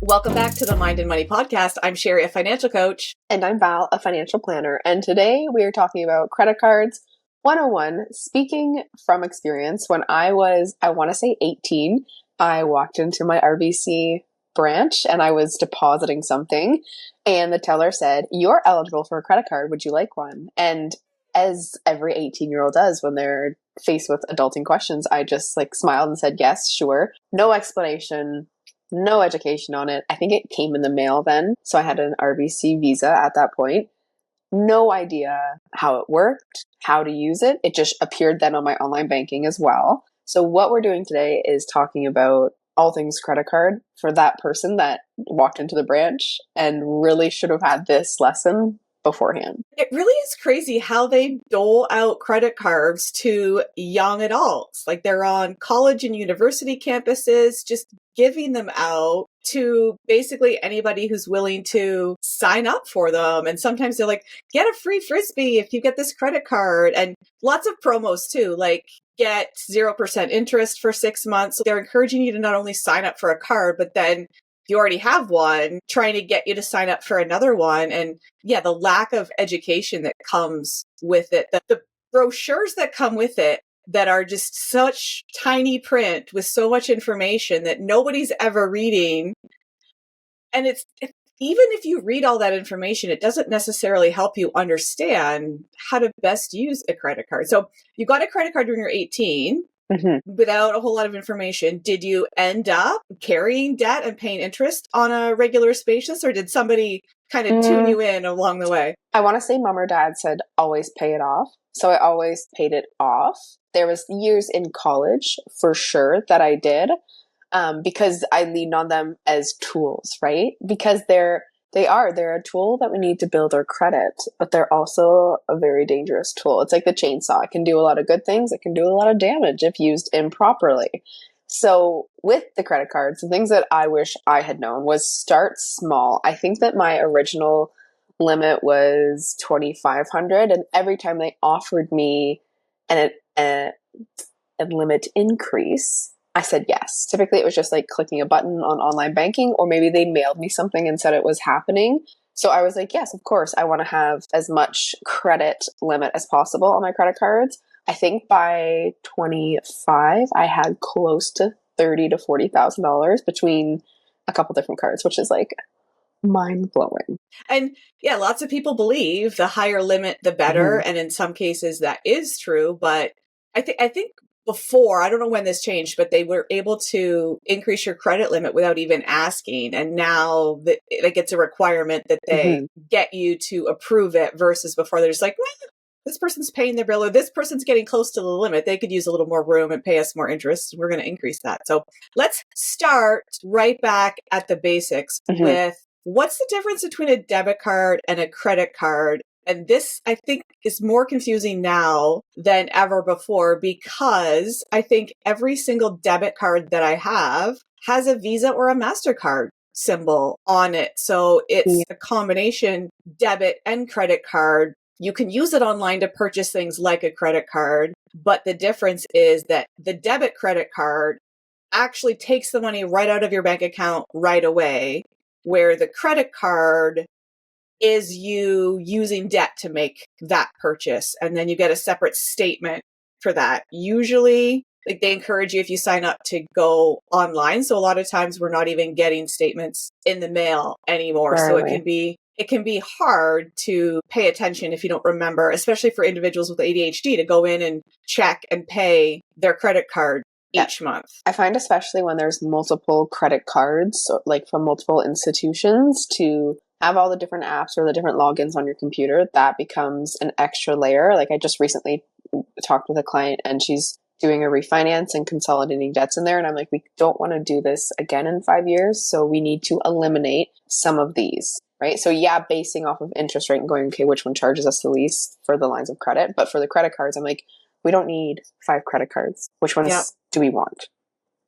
Welcome back to the Mind and Money podcast. I'm Sherry, a financial coach. And I'm Val, a financial planner. And today we are talking about credit cards 101. Speaking from experience, when I was, I want to say 18, I walked into my RBC branch and I was depositing something. And the teller said, "You're eligible for a credit card. Would you like one?" And as every 18-year-old does when they're faced with adulting questions, I just smiled and said, "Yes, sure." No explanation. No education on it. I think it came in the mail then. So I had an RBC Visa at that point. No idea how it worked, how to use it. It just appeared then on my online banking as well. So what we're doing today is talking about all things credit card for that person that walked into the branch and really should have had this lesson beforehand. It really is crazy how they dole out credit cards to young adults. Like they're on college and university campuses, just giving them out to basically anybody who's willing to sign up for them. And sometimes they're like, get a free Frisbee if you get this credit card. And lots of promos too, like get 0% interest for 6 months. They're encouraging you to not only sign up for a card, but then you already have one, trying to get you to sign up for another one. And yeah, the lack of education that comes with it, the brochures that come with it that are just such tiny print with so much information that nobody's ever reading. And even if you read all that information, it doesn't necessarily help you understand how to best use a credit card. So you got a credit card when you're 18. Mm-hmm. Without a whole lot of information. Did you end up carrying debt and paying interest on a regular basis, or did somebody kind of tune you in along the way? I want to say mom or dad said always pay it off. So I always paid it off. There was years in college for sure that I did because I leaned on them as tools, right? Because they're a tool that we need to build our credit, but they're also a very dangerous tool. It's like the chainsaw. It can do a lot of good things. It can do a lot of damage if used improperly. So with the credit cards, the things that I wish I had known was start small. I think that my original limit was $2,500, and every time they offered me a limit increase, I said yes. Typically, it was just like clicking a button on online banking, or maybe they mailed me something and said it was happening. So I was like, yes, of course, I want to have as much credit limit as possible on my credit cards. I think by 25, I had close to $30,000 to $40,000 between a couple different cards, which is like mind blowing. And yeah, lots of people believe the higher limit, the better. Mm-hmm. And in some cases that is true. But I think before, I don't know when this changed, but they were able to increase your credit limit without even asking. And now that it's a requirement that they get you to approve it versus before they're just like, well, this person's paying their bill or this person's getting close to the limit. They could use a little more room and pay us more interest. We're going to increase that. So let's start right back at the basics with what's the difference between a debit card and a credit card? And this, I think, is more confusing now than ever before because I think every single debit card that I have has a Visa or a MasterCard symbol on it. So it's a combination debit and credit card. You can use it online to purchase things like a credit card, but the difference is that the debit credit card actually takes the money right out of your bank account right away, where the credit card is you using debt to make that purchase. And then you get a separate statement for that. Usually, they encourage you if you sign up to go online. So a lot of times we're not even getting statements in the mail anymore. Right. So it can be hard to pay attention if you don't remember, especially for individuals with ADHD, to go in and check and pay their credit card each month. I find especially when there's multiple credit cards, from multiple institutions, to have all the different apps or the different logins on your computer, that becomes an extra layer. I just recently talked with a client and she's doing a refinance and consolidating debts in there. And I'm like, we don't want to do this again in 5 years. So we need to eliminate some of these, right? So yeah, basing off of interest rate and going, okay, which one charges us the least for the lines of credit? But for the credit cards, I'm like, we don't need 5 credit cards. Which ones do we want?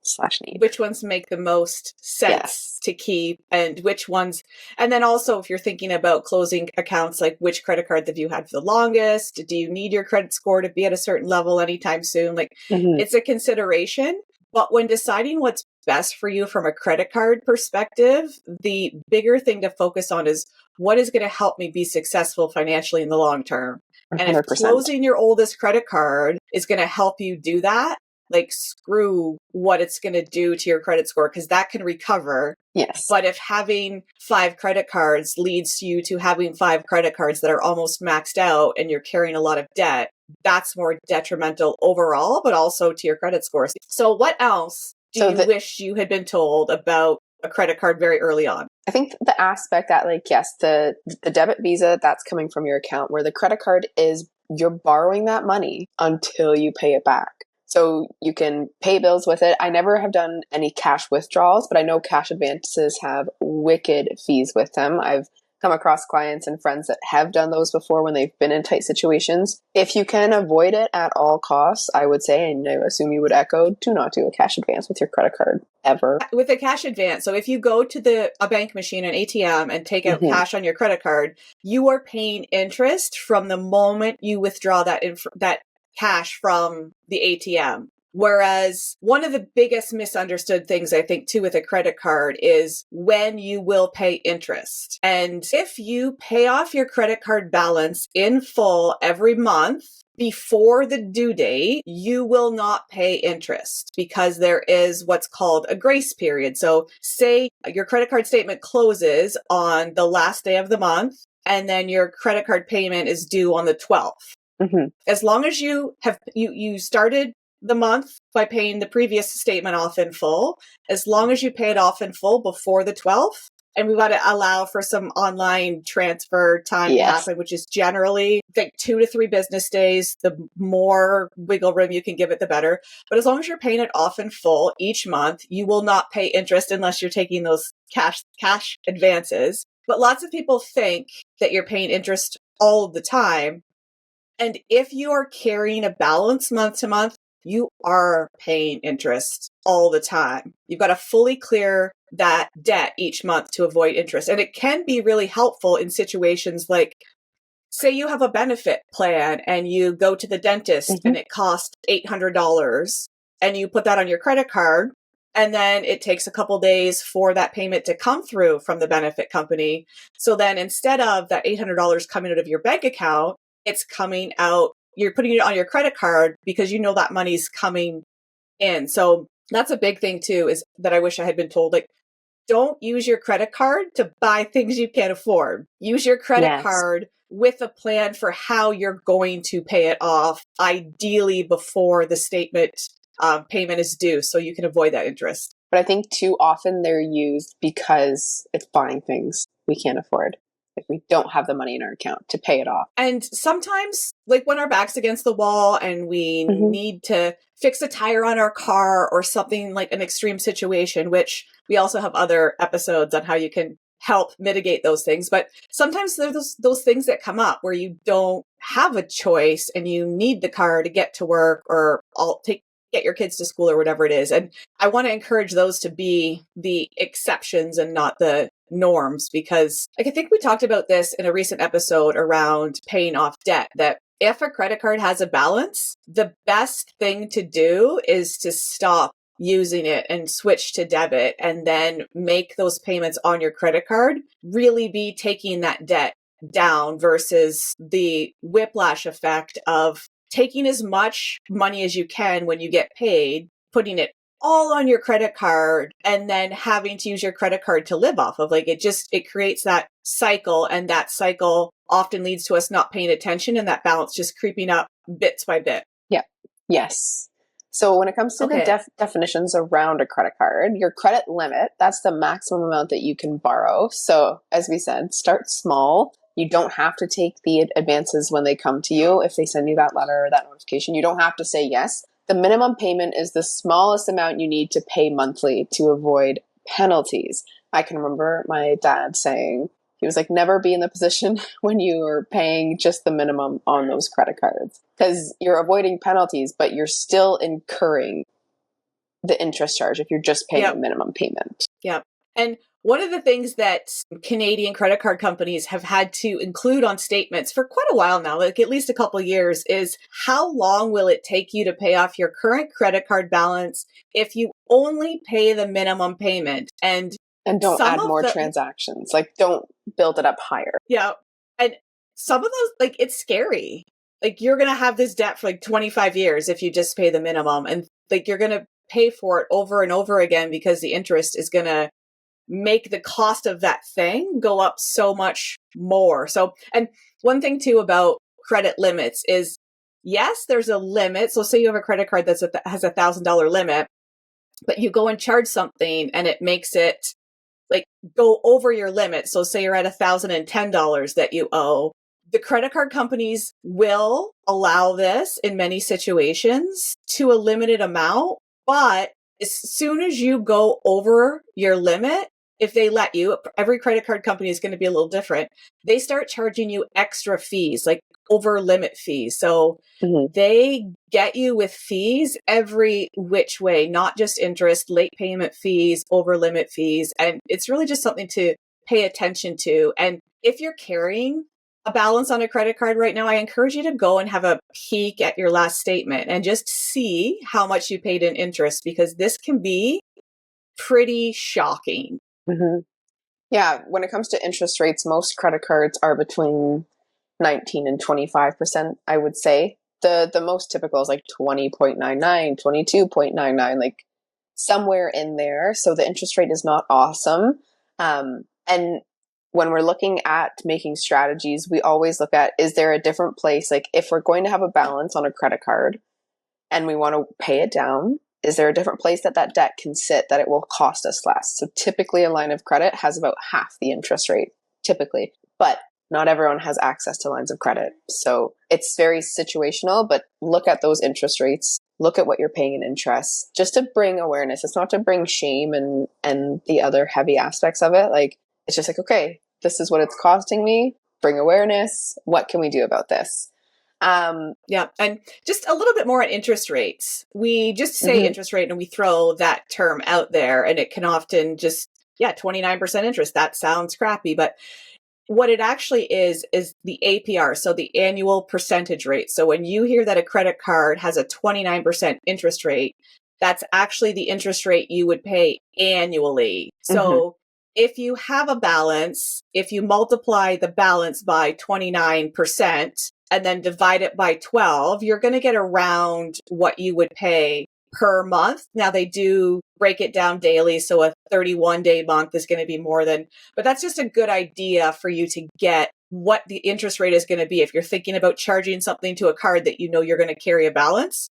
/need. Which ones make the most sense to keep and which ones. And then also if you're thinking about closing accounts, like which credit card have you had for the longest? Do you need your credit score to be at a certain level anytime soon? It's a consideration. But when deciding what's best for you from a credit card perspective, the bigger thing to focus on is what is going to help me be successful financially in the long term. And if 100%. closing your oldest credit card is going to help you do that, like screw what it's going to do to your credit score, because that can recover. Yes. But if having 5 credit cards leads you to having 5 credit cards that are almost maxed out and you're carrying a lot of debt, that's more detrimental overall, but also to your credit scores. So what else do you wish you had been told about a credit card very early on? I think the aspect that, like, yes, the debit Visa, that's coming from your account, where the credit card is, you're borrowing that money until you pay it back. So you can pay bills with it. I never have done any cash withdrawals, but I know cash advances have wicked fees with them. I've come across clients and friends that have done those before when they've been in tight situations. If you can avoid it at all costs, I would say, and I assume you would echo, do not do a cash advance with your credit card ever. With a cash advance, so if you go to a bank machine, an ATM, and take out cash on your credit card, you are paying interest from the moment you withdraw that cash from the ATM. Whereas one of the biggest misunderstood things, I think, too, with a credit card is when you will pay interest. And if you pay off your credit card balance in full every month before the due date, you will not pay interest because there is what's called a grace period. So say your credit card statement closes on the last day of the month, and then your credit card payment is due on the 12th. As long as you have you started the month by paying the previous statement off in full, as long as you pay it off in full before the 12th, and we've got to allow for some online transfer time to happen, which is generally, I think, 2 to 3 business days. The more wiggle room you can give it, the better. But as long as you're paying it off in full each month, you will not pay interest unless you're taking those cash advances. But lots of people think that you're paying interest all of the time. And if you are carrying a balance month to month, you are paying interest all the time. You've got to fully clear that debt each month to avoid interest. And it can be really helpful in situations like, say you have a benefit plan and you go to the dentist and it costs $800 and you put that on your credit card. And then it takes a couple days for that payment to come through from the benefit company. So then instead of that $800 coming out of your bank account, it's coming out, you're putting it on your credit card because you know that money's coming in. So that's a big thing too, is that I wish I had been told, like, don't use your credit card to buy things you can't afford. Use your credit card with a plan for how you're going to pay it off, ideally before the statement payment is due, so you can avoid that interest. But I think too often they're used because it's buying things we can't afford. If we don't have the money in our account to pay it off. And sometimes, like when our back's against the wall and we need to fix a tire on our car or something like an extreme situation, which we also have other episodes on how you can help mitigate those things. But sometimes there's those things that come up where you don't have a choice and you need the car to get to work or get your kids to school or whatever it is. And I want to encourage those to be the exceptions and not the norms, because like, I think we talked about this in a recent episode around paying off debt, that if a credit card has a balance, the best thing to do is to stop using it and switch to debit and then make those payments on your credit card, really be taking that debt down versus the whiplash effect of taking as much money as you can when you get paid, putting it all on your credit card, and then having to use your credit card to live off of. Like, it creates that cycle, and that cycle often leads to us not paying attention and that balance just creeping up bits by bit. Yeah. Yes. So when it comes to the definitions around a credit card, your credit limit, that's the maximum amount that you can borrow. So as we said, start small. You don't have to take the advances when they come to you. If they send you that letter or that notification, you don't have to say yes. The minimum payment is the smallest amount you need to pay monthly to avoid penalties. I can remember my dad saying, he was like, never be in the position when you are paying just the minimum on those credit cards, because you're avoiding penalties, but you're still incurring the interest charge if you're just paying the minimum payment. Yeah. And one of the things that Canadian credit card companies have had to include on statements for quite a while now, like at least a couple of years, is how long will it take you to pay off your current credit card balance if you only pay the minimum payment? And don't add more transactions. Like, don't build it up higher. Yeah. And some of those, like, it's scary. Like, you're going to have this debt for like 25 years if you just pay the minimum. And like, you're going to pay for it over and over again because the interest is going to make the cost of that thing go up so much more. So, and one thing too about credit limits is, yes, there's a limit. So say you have a credit card has $1,000 limit, but you go and charge something and it makes it like go over your limit. So say you're at $1,010 that you owe. The credit card companies will allow this in many situations to a limited amount, but as soon as you go over your limit, if they let you, every credit card company is going to be a little different. They start charging you extra fees, like over limit fees. So they get you with fees every which way, not just interest, late payment fees, over limit fees. And it's really just something to pay attention to. And if you're carrying a balance on a credit card right now, I encourage you to go and have a peek at your last statement and just see how much you paid in interest, because this can be pretty shocking. Yeah, when it comes to interest rates, most credit cards are between 19 and 25%, I would say. The most typical is like 20.99, 22.99, like somewhere in there. So the interest rate is not awesome. And when we're looking at making strategies, we always look at, is there a different place? Like, if we're going to have a balance on a credit card and we want to pay it down, is there a different place that debt can sit that it will cost us less? So typically a line of credit has about half the interest rate, typically, but not everyone has access to lines of credit. So it's very situational, but look at those interest rates, look at what you're paying in interest, just to bring awareness. It's not to bring shame and the other heavy aspects of it. Like, it's just like, okay, this is what it's costing me, bring awareness. What can we do about this? Yeah. And just a little bit more on interest rates. We just say interest rate and we throw that term out there, and it can often just, 29% interest. That sounds crappy, but what it actually is the APR. So the annual percentage rate. So when you hear that a credit card has a 29% interest rate, that's actually the interest rate you would pay annually. So if you have a balance, if you multiply the balance by 29%, and then divide it by 12, you're going to get around what you would pay per month. Now, they do break it down daily, so a 31-day month is going to be more than, but that's just a good idea for you to get what the interest rate is going to be. If you're thinking about charging something to a card that you know you're going to carry a balance,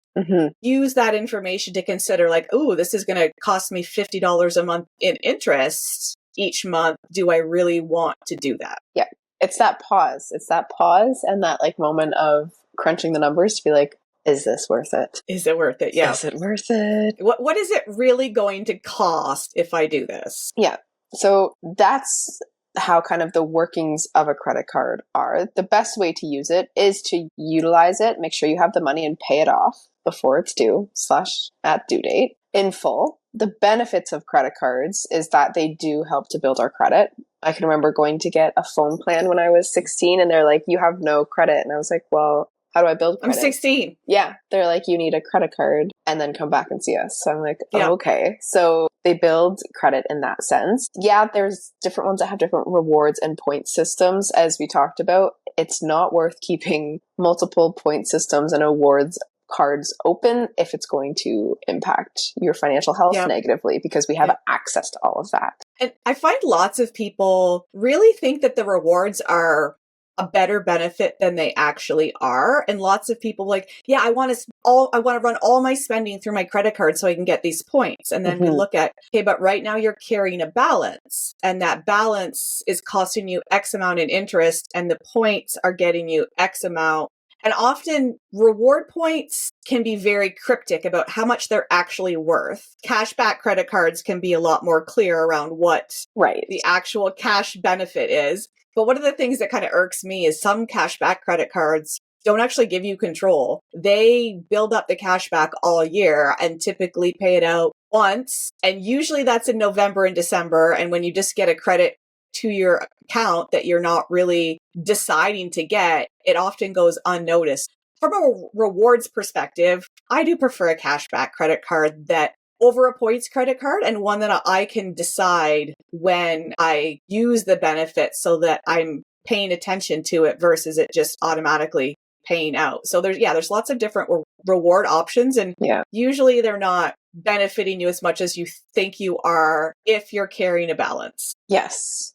use that information to consider, like, oh, this is going to cost me $50 a month in interest each month. Do I really want to do that? Yeah. It's that pause. It's that pause and that like moment of crunching the numbers to be like, is this worth it? Is it worth it? Yeah. Is it worth it? What is it really going to cost if I do this? Yeah. So that's how kind of the workings of a credit card are. The best way to use it is to utilize it, make sure you have the money and pay it off before it's due / at due date in full. The benefits of credit cards is that they do help to build our credit. I can remember going to get a phone plan when I was 16 and they're like, you have no credit. And I was like, well, how do I build credit? I'm 16. Yeah. They're like, you need a credit card and then come back and see us. So I'm like, oh, okay. So they build credit in that sense. Yeah, there's different ones that have different rewards and point systems. As we talked about, it's not worth keeping multiple point systems and awards cards open if it's going to impact your financial health negatively, because we have access to all of that. And I find lots of people really think that the rewards are a better benefit than they actually are. And lots of people like, I want to run all my spending through my credit card so I can get these points. And then we look at, okay, but right now you're carrying a balance, and that balance is costing you X amount in interest, and the points are getting you X amount. And often reward points can be very cryptic about how much they're actually worth. Cashback credit cards can be a lot more clear around what the actual cash benefit is. But one of the things that kind of irks me is some cashback credit cards don't actually give you control. They build up the cash back all year and typically pay it out once. And usually that's in November and December. And when you just get a credit to your account that you're not really deciding to get, it often goes unnoticed. From a rewards perspective, I do prefer a cashback credit card that over a points credit card, and one that I can decide when I use the benefit so that I'm paying attention to it versus it just automatically paying out. So there's lots of different reward options, and usually they're not benefiting you as much as you think you are if you're carrying a balance. Yes.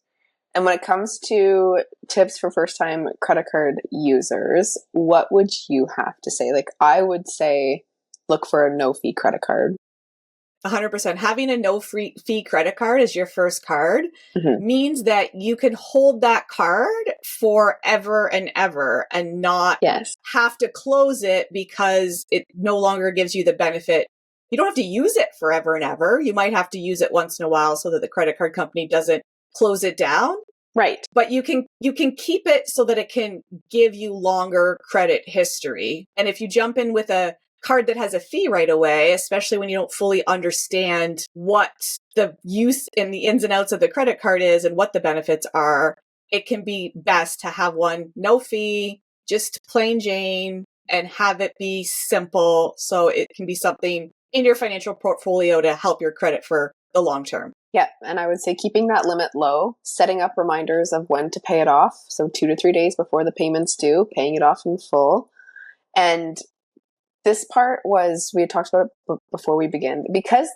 And when it comes to tips for first-time credit card users, what would you have to say? Like, I would say look for a no-fee credit card. 100%. Having a no-fee credit card as your first card means that you can hold that card forever and ever and not have to close it because it no longer gives you the benefit. You don't have to use it forever and ever. You might have to use it once in a while so that the credit card company doesn't close it down. Right. But you can keep it so that it can give you longer credit history. And if you jump in with a card that has a fee right away, especially when you don't fully understand what the use and the ins and outs of the credit card is and what the benefits are, it can be best to have one no fee, just plain Jane, and have it be simple so it can be something in your financial portfolio to help your credit for the long term. Yeah, and I would say keeping that limit low, setting up reminders of when to pay it off, so 2 to 3 days before the payment's due, paying it off in full. And this part we had talked about it before we began, because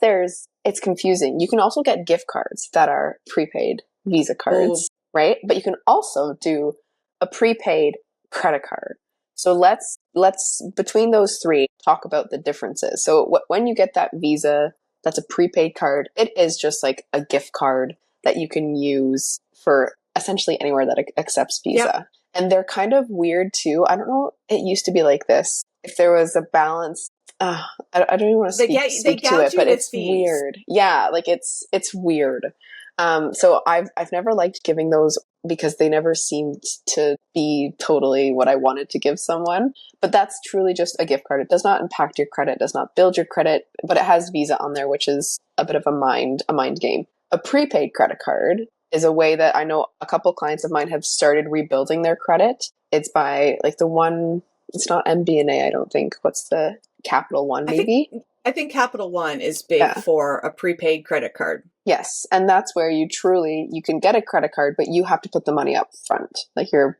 it's confusing. You can also get gift cards that are prepaid Visa cards, right? But you can also do a prepaid credit card. So let's between those three talk about the differences. So when you get that Visa, that's a prepaid card, it is just like a gift card that you can use for essentially anywhere that accepts Visa. Yep. And they're kind of weird too. I don't know. It used to be like this. If there was a balance, I don't even want to speak to it, but it's weird. Yeah, like it's weird. So I've never liked giving those because they never seemed to be totally what I wanted to give someone. But that's truly just a gift card. It does not impact your credit, does not build your credit, but it has Visa on there, which is a bit of a mind game. A prepaid credit card is a way that I know a couple clients of mine have started rebuilding their credit. It's by like the one, it's not MBNA, I don't think. What's the Capital One, maybe? I think Capital One is big for a prepaid credit card. Yes, and that's where you can get a credit card, but you have to put the money up front. Like you're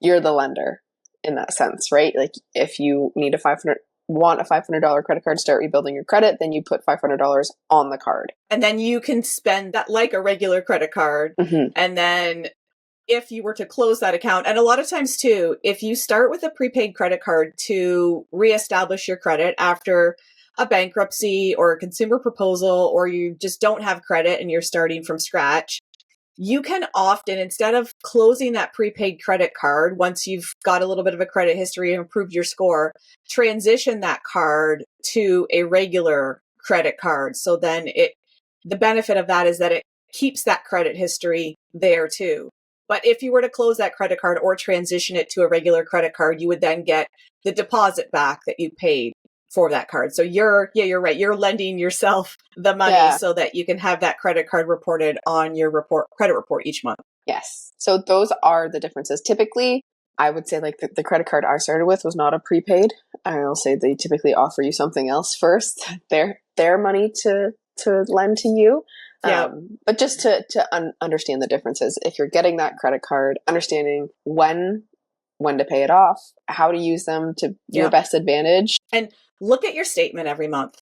the lender in that sense, right? Like if you need want a $500 credit card to start rebuilding your credit, then you put $500 on the card. And then you can spend that like a regular credit card. Mm-hmm. And then if you were to close that account, and a lot of times too, if you start with a prepaid credit card to reestablish your credit after a bankruptcy or a consumer proposal, or you just don't have credit and you're starting from scratch, you can often, instead of closing that prepaid credit card, once you've got a little bit of a credit history and improved your score, transition that card to a regular credit card. So then the benefit of that is that it keeps that credit history there too. But if you were to close that credit card or transition it to a regular credit card, you would then get the deposit back that you paid for that card. So you're right. You're lending yourself the money so that you can have that credit card reported on your credit report each month. Yes. So those are the differences. Typically, I would say like the credit card I started with was not a prepaid. I'll say they typically offer you something else first. Their money to lend to you. Yeah. But just to understand the differences, if you're getting that credit card, understanding when to pay it off, how to use them to your best advantage. And look at your statement every month.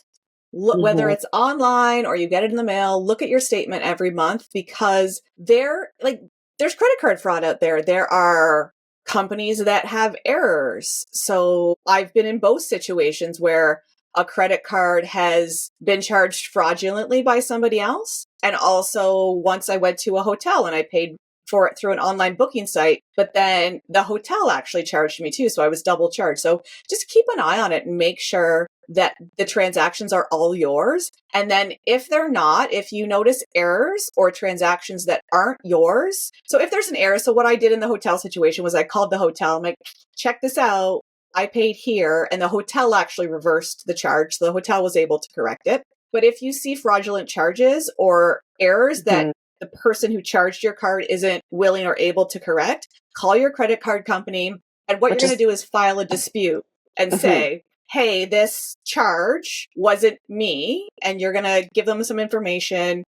Whether it's online or you get it in the mail, look at your statement every month, because there's credit card fraud out there. There are companies that have errors. So I've been in both situations where a credit card has been charged fraudulently by somebody else. And also once I went to a hotel and I paid for it through an online booking site, but then the hotel actually charged me too. So I was double charged. So just keep an eye on it and make sure that the transactions are all yours. And then if they're not, if you notice errors or transactions that aren't yours, so if there's an error, so what I did in the hotel situation was I called the hotel. I'm like, check this out. I paid here, and the hotel actually reversed the charge. So the hotel was able to correct it. But if you see fraudulent charges or errors that the person who charged your card isn't willing or able to correct, call your credit card company. And what you're going to do is file a dispute and say, hey, this charge wasn't me. And you're going to give them some information.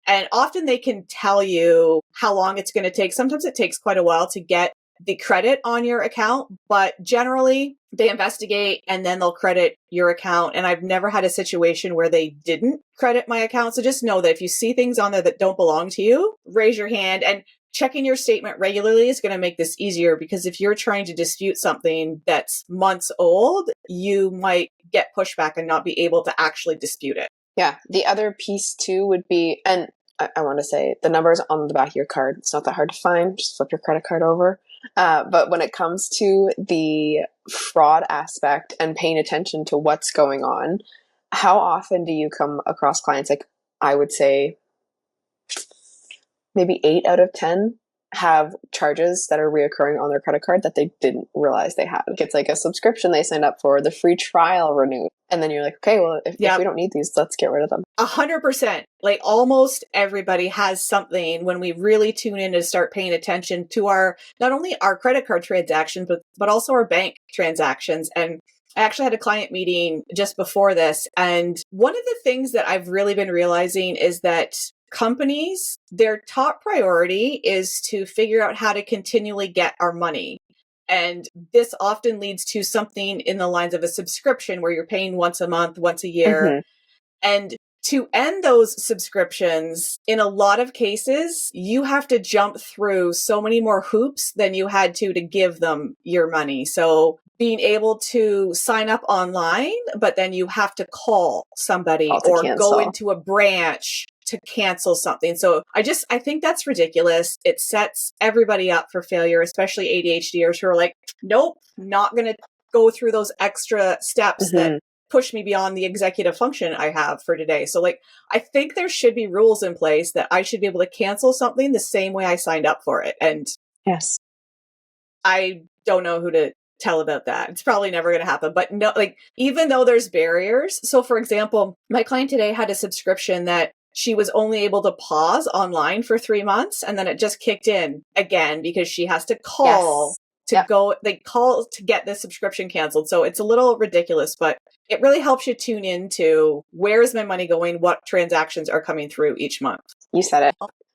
And often they can tell you how long it's going to take. Sometimes it takes quite a while to get the credit on your account, but generally they investigate and then they'll credit your account. And I've never had a situation where they didn't credit my account. So just know that if you see things on there that don't belong to you, raise your hand. And checking your statement regularly is going to make this easier, because if you're trying to dispute something that's months old, you might get pushback and not be able to actually dispute it. Yeah. The other piece too would be, and I want to say the number's on the back of your card. It's not that hard to find. Just flip your credit card over. But when it comes to the fraud aspect and paying attention to what's going on, how often do you come across clients? Like, I would say maybe 8 out of 10 have charges that are reoccurring on their credit card that they didn't realize they had. It's like a subscription they signed up for, the free trial renewed. And then you're like, okay, well, if we don't need these, let's get rid of them. 100%. Like almost everybody has something when we really tune in to start paying attention to our, not only our credit card transactions, but also our bank transactions. And I actually had a client meeting just before this. And one of the things that I've really been realizing is that companies, their top priority is to figure out how to continually get our money. And this often leads to something in the lines of a subscription where you're paying once a month, once a year. And to end those subscriptions, in a lot of cases, you have to jump through so many more hoops than you had to give them your money. So being able to sign up online, but then you have to call somebody or go into a branch to cancel something. So I think that's ridiculous. It sets everybody up for failure, especially ADHDers who are like, nope, not going to go through those extra steps that push me beyond the executive function I have for today. So like, I think there should be rules in place that I should be able to cancel something the same way I signed up for it. And yes, I don't know who to tell about that. It's probably never going to happen, but no, like, even though there's barriers. So for example, my client today had a subscription that she was only able to pause online for 3 months, and then it just kicked in again because she has to call call to get the subscription canceled. So it's a little ridiculous, but it really helps you tune into where is my money going, what transactions are coming through each month. You said it.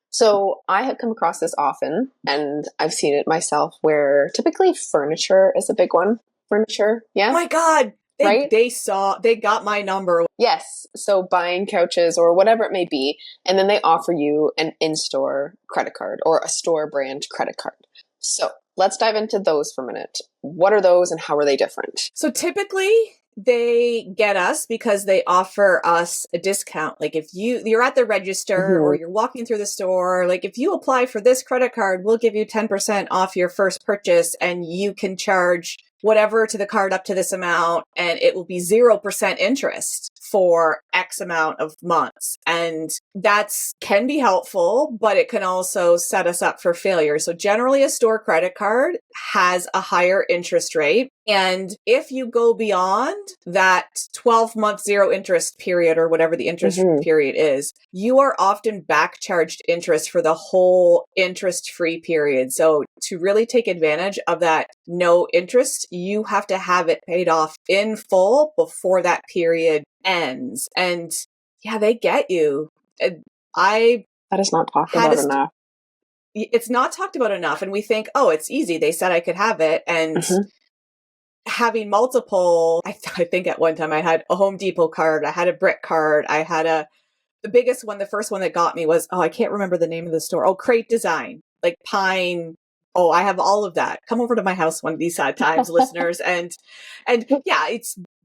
So I have come across this often, and I've seen it myself, where typically furniture is a big one. Furniture, yeah. Oh my God. Right? They got my number. Yes. So buying couches or whatever it may be, and then they offer you an in-store credit card or a store brand credit card. So let's dive into those for a minute. What are those and how are they different? So typically they get us because they offer us a discount. Like if you're at the register or you're walking through the store, like if you apply for this credit card, we'll give you 10% off your first purchase, and you can charge whatever to the card up to this amount, and it will be 0% interest for X amount of months. And that's can be helpful, but it can also set us up for failure. So generally a store credit card has a higher interest rate. And if you go beyond that 12-month zero interest period or whatever the interest period is, you are often back charged interest for the whole interest-free period. So to really take advantage of that no interest, you have to have it paid off in full before that period ends. And yeah, they get you. That is not talked about enough. It's not talked about enough. And we think, oh, it's easy. They said I could have it. And having multiple, I think at one time I had a Home Depot card, I had a Brick card, I had the biggest one, the first one that got me was, I can't remember the name of the store. Oh, Crate Design, like Pine. Oh, I have all of that. Come over to my house one of these times, listeners. And yeah,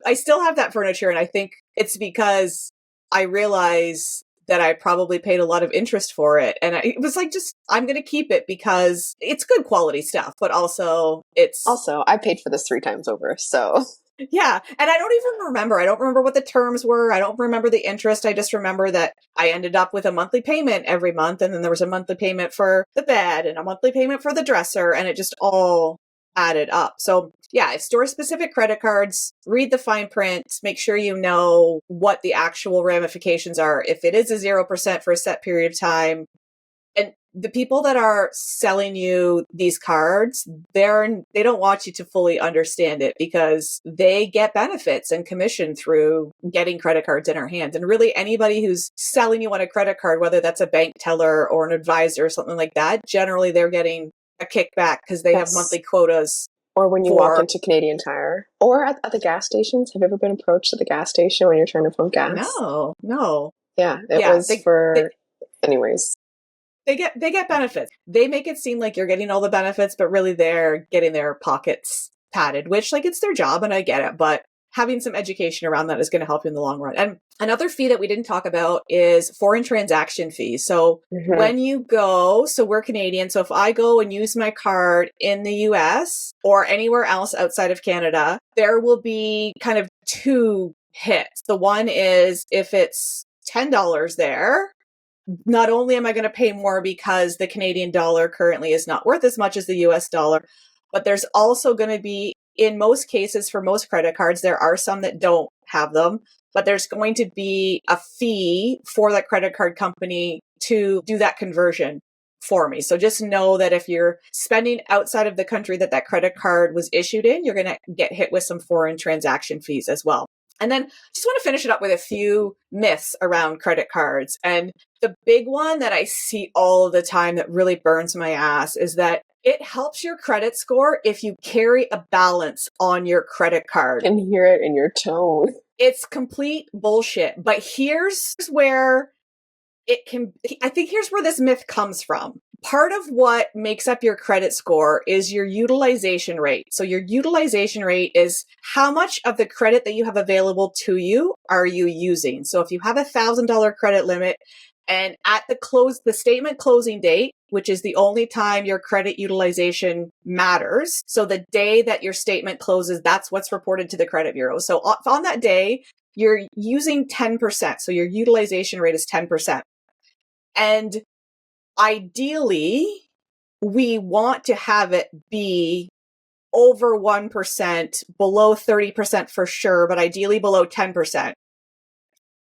I still have that furniture. And I think it's because I realize that I probably paid a lot of interest for it. And it was like, I'm going to keep it because it's good quality stuff, but also I paid for this 3 times over. So Yeah. And I don't even remember. I don't remember what the terms were. I don't remember the interest. I just remember that I ended up with a monthly payment every month. And then there was a monthly payment for the bed and a monthly payment for the dresser. And it just all added up. So yeah, store specific credit cards, read the fine print, make sure you know what the actual ramifications are. If it is a 0% for a set period of time, and the people that are selling you these cards, they don't want you to fully understand it because they get benefits and commission through getting credit cards in our hands. And really anybody who's selling you on a credit card, whether that's a bank teller or an advisor or something like that, generally they're getting a kickback because they have monthly quotas. Or when you walk into Canadian Tire or at the gas stations. Have you ever been approached at the gas station when you're trying to fill gas? No. Yeah, anyways. They get benefits. They make it seem like you're getting all the benefits, but really they're getting their pockets padded, which like it's their job and I get it, but having some education around that is going to help you in the long run. And another fee that we didn't talk about is foreign transaction fees. So when you go, so we're Canadian. So if I go and use my card in the US or anywhere else outside of Canada, there will be kind of two hits. The one is if it's $10 there, not only am I going to pay more because the Canadian dollar currently is not worth as much as the US dollar, but there's also going to be, in most cases, for most credit cards, there are some that don't have them, but there's going to be a fee for that credit card company to do that conversion for me. So just know that if you're spending outside of the country that that credit card was issued in, you're going to get hit with some foreign transaction fees as well. And then just want to finish it up with a few myths around credit cards. And the big one that I see all the time that really burns my ass is that it helps your credit score if you carry a balance on your credit card. I can hear it in your tone. It's complete bullshit. But here's where here's where this myth comes from. Part of what makes up your credit score is your utilization rate. So your utilization rate is how much of the credit that you have available to you are you using. So if you have $1,000 credit limit and at the statement closing date, which is the only time your credit utilization matters. So the day that your statement closes, that's what's reported to the credit bureau. So on that day, you're using 10%. So your utilization rate is 10%. And ideally, we want to have it be over 1%, below 30% for sure, but ideally below 10%.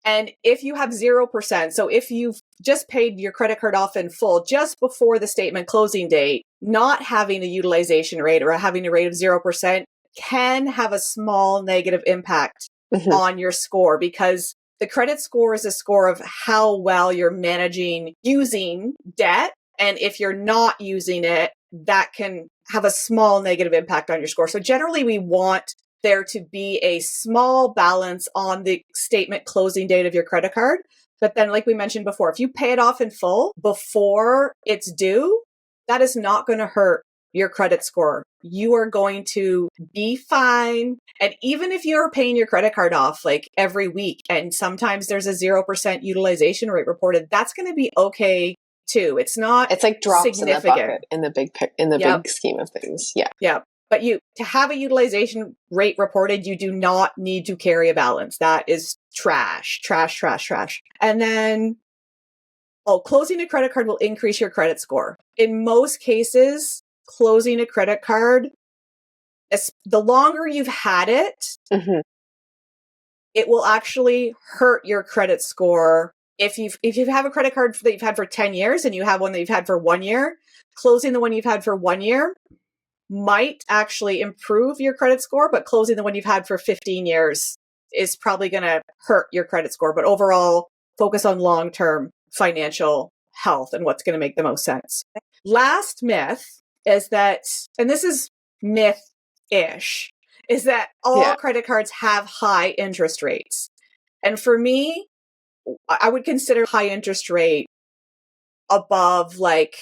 And if you have 0%, so if you've just paid your credit card off in full just before the statement closing date, not having a utilization rate or having a rate of 0% can have a small negative impact on your score, because the credit score is a score of how well you're managing using debt. And if you're not using it, that can have a small negative impact on your score. So generally we want there to be a small balance on the statement closing date of your credit card. But then, like we mentioned before, if you pay it off in full before it's due, that is not going to hurt your credit score. You are going to be fine. And even if you're paying your credit card off like every week, and sometimes there's a 0% utilization rate reported, that's going to be okay too. It's like drops in the bucket in the big scheme of things. Yeah. Yeah. But to have a utilization rate reported, you do not need to carry a balance. That is trash. And then, closing a credit card will increase your credit score. In most cases, closing a credit card, the longer you've had it, it will actually hurt your credit score. If you have a credit card that you've had for 10 years and you have one that you've had for 1 year, closing the one you've had for 1 year might actually improve your credit score, but closing the one you've had for 15 years is probably going to hurt your credit score. But overall, focus on long-term financial health and what's going to make the most sense. Last myth is that, and this is myth-ish, is that all credit cards have high interest rates. And for me, I would consider high interest rate above like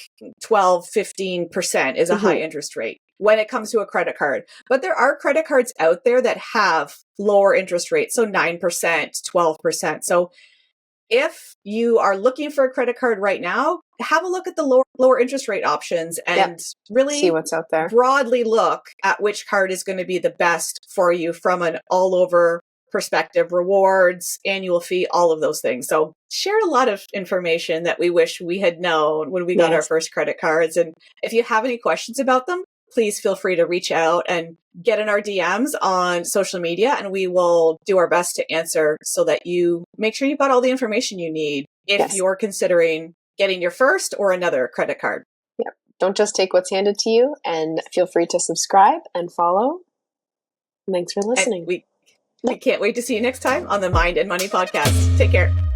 12, 15% is a high interest rate when it comes to a credit card. But there are credit cards out there that have lower interest rates. So 9%, 12%. So if you are looking for a credit card right now, have a look at the lower interest rate options and really see what's out there. Broadly look at which card is going to be the best for you from an all over perspective, rewards, annual fee, all of those things. So shared a lot of information that we wish we had known when we got our first credit cards. And if you have any questions about them, please feel free to reach out and get in our DMs on social media, and we will do our best to answer so that you make sure you've got all the information you need if you're considering getting your first or another credit card. Yep. Don't just take what's handed to you, and feel free to subscribe and follow. Thanks for listening. We can't wait to see you next time on the Mind and Money podcast. Take care.